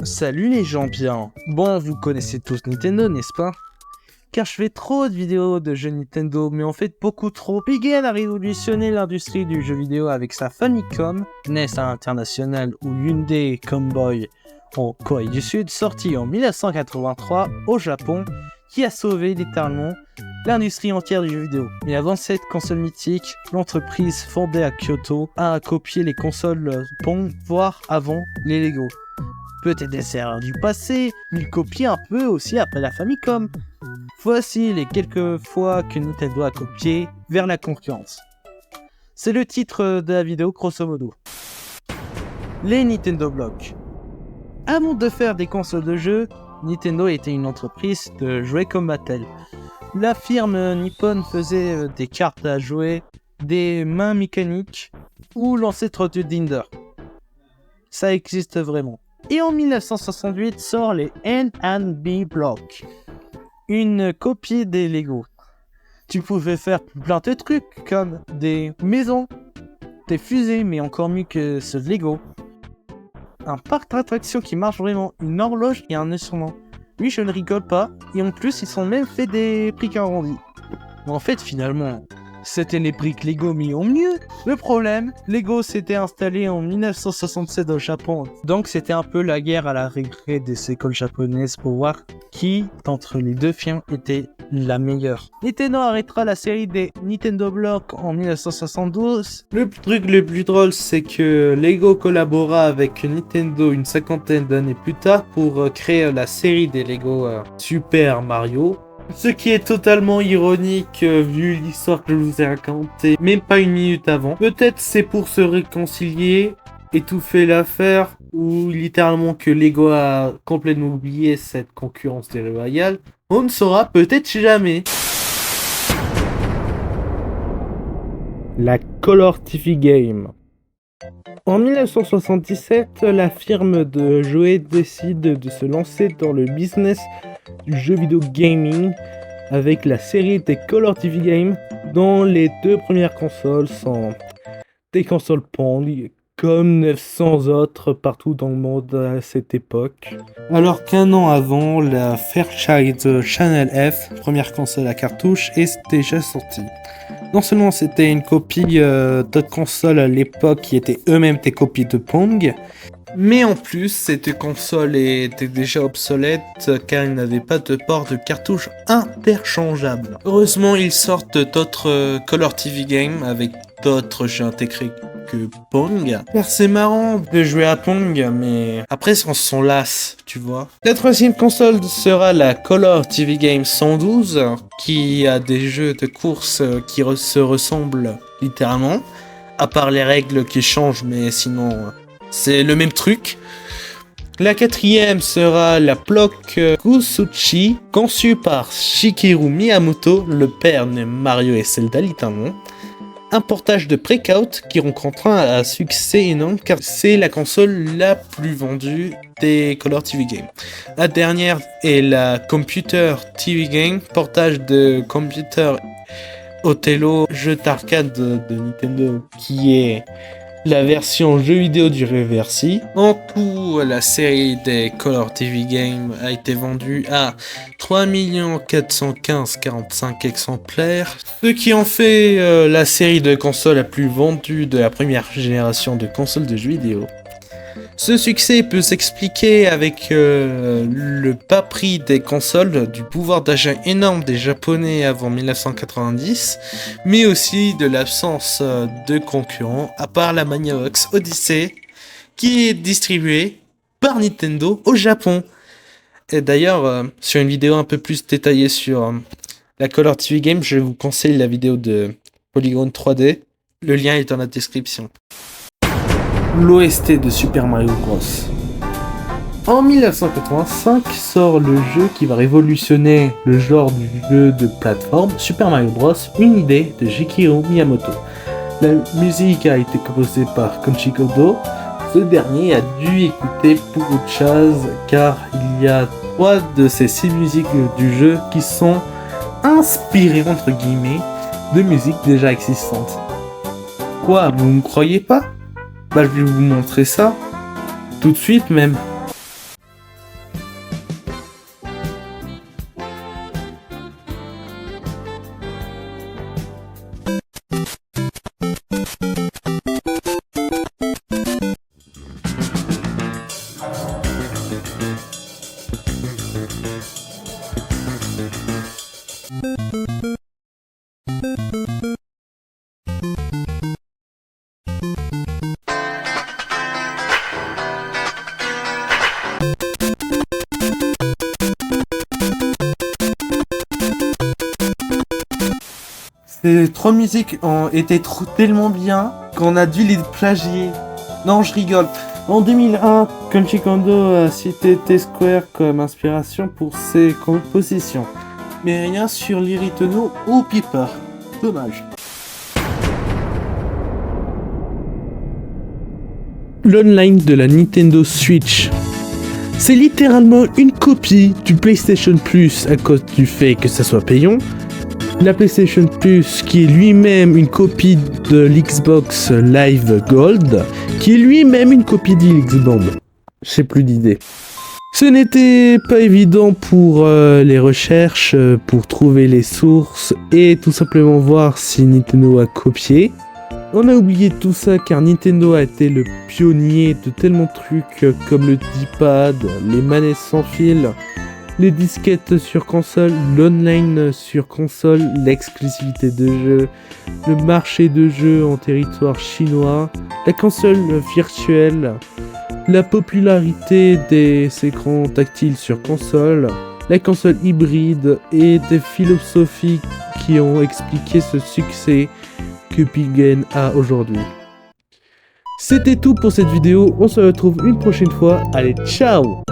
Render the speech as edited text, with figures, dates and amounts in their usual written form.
Salut les gens bien. Bon, vous connaissez tous Nintendo, n'est-ce pas? Car je fais trop de vidéos de jeux Nintendo, mais en fait beaucoup trop. Big N a révolutionné l'industrie du jeu vidéo avec sa Famicom, NES internationale ou Hyundai Comboy en Corée du Sud, sortie en 1983 au Japon, qui a sauvé littéralement l'industrie entière du jeu vidéo. Mais avant cette console mythique, l'entreprise fondée à Kyoto a copié les consoles Pong, voire avant les Lego. Peut-être des erreurs du passé, mais il copie un peu aussi après la Famicom. Voici les quelques fois que Nintendo a copié vers la concurrence. C'est le titre de la vidéo grosso modo. Les Nintendo Block. Avant de faire des consoles de jeux, Nintendo était une entreprise de jouets comme Mattel. La firme Nippon faisait des cartes à jouer, des mains mécaniques ou l'ancêtre du Dinder. Ça existe vraiment. Et en 1968 sort les N&B Block, une copie des Lego. Tu pouvais faire plein de trucs comme des maisons, des fusées, mais encore mieux que ce Lego. Un parc d'attractions qui marche vraiment, une horloge et un instrument. Oui, je ne rigole pas, et en plus ils ont même fait des briques arrondies. Mais en fait finalement, c'était les briques Lego mis au mieux. Le problème, Lego s'était installé en 1967 au Japon. Donc c'était un peu la guerre à la récré des écoles japonaises pour voir qui d'entre les deux firmes était la meilleure. Nintendo arrêtera la série des Nintendo Block en 1972. Le truc le plus drôle, c'est que Lego collabora avec Nintendo une cinquantaine d'années plus tard pour créer la série des Lego Super Mario. Ce qui est totalement ironique vu l'histoire que je vous ai racontée, même pas une minute avant. Peut-être c'est pour se réconcilier, étouffer l'affaire, ou littéralement que Lego a complètement oublié cette concurrence déloyale. On ne saura peut-être jamais. La Color TV Game. En 1977, la firme de jouets décide de se lancer dans le business du jeu vidéo gaming avec la série des Color TV Games, dont les deux premières consoles sont des consoles Pong, comme 900 autres partout dans le monde à cette époque. Alors qu'un an avant, la Fairchild Channel F, première console à cartouche, est déjà sortie. Non seulement c'était une copie d'autres consoles à l'époque qui étaient eux-mêmes des copies de Pong, mais en plus, cette console était déjà obsolète car il n'avait pas de port de cartouche interchangeable. Heureusement, ils sortent d'autres Color TV Games avec d'autres jeux intégrés que Pong. Car c'est marrant de jouer à Pong, mais après on s'en lasse, tu vois. La troisième console sera la Color TV Game 112, qui a des jeux de course qui se ressemblent littéralement, à part les règles qui changent, mais sinon c'est le même truc. La quatrième sera la Block Kusuchi, conçue par Shigeru Miyamoto, le père de Mario et Zelda littéralement. Un portage de Breakout qui rencontre un succès énorme car c'est la console la plus vendue des Color TV Games. La dernière est la Computer TV Game, portage de Computer Othello, jeu d'arcade de Nintendo qui est la version jeu vidéo du Reversi. En tout, la série des Color TV Games a été vendue à 3 415 45 exemplaires, ce qui en fait la série de consoles la plus vendue de la première génération de consoles de jeux vidéo. Ce succès peut s'expliquer avec le bas prix des consoles, du pouvoir d'achat énorme des Japonais avant 1990, mais aussi de l'absence de concurrents, à part la Magnavox Odyssey, qui est distribuée par Nintendo au Japon. Et d'ailleurs, sur une vidéo un peu plus détaillée sur la Color TV Game, je vous conseille la vidéo de Polygon 3D. Le lien est dans la description. L'OST de Super Mario Bros. En 1985 sort le jeu qui va révolutionner le genre du jeu de plateforme, Super Mario Bros, une idée de Shigeru Miyamoto. La musique a été composée par Konji Kondo. Ce dernier a dû écouter beaucoup de choses car il y a 3 de ces 6 musiques du jeu qui sont inspirées entre guillemets de musiques déjà existantes. Quoi, vous ne croyez pas ? Bah je vais vous montrer ça tout de suite même. Ces trois musiques ont été tellement bien qu'on a dû les plagier. Non, je rigole. En 2001, Koji Kondo a cité T-Square comme inspiration pour ses compositions. Mais rien sur Liritono ou Piper. Dommage. L'online de la Nintendo Switch. C'est littéralement une copie du PlayStation Plus à cause du fait que ça soit payant. La PlayStation Plus qui est lui-même une copie de l'Xbox Live Gold, qui est lui-même une copie d'Xbox. J'ai plus d'idées. Ce n'était pas évident pour les recherches, pour trouver les sources et tout simplement voir si Nintendo a copié. On a oublié tout ça car Nintendo a été le pionnier de tellement de trucs comme le D-pad, les manettes sans fil, les disquettes sur console, l'online sur console, l'exclusivité de jeux, le marché de jeux en territoire chinois, la console virtuelle, la popularité des écrans tactiles sur console, la console hybride et des philosophies qui ont expliqué ce succès que Pigen a aujourd'hui. C'était tout pour cette vidéo, on se retrouve une prochaine fois, allez ciao!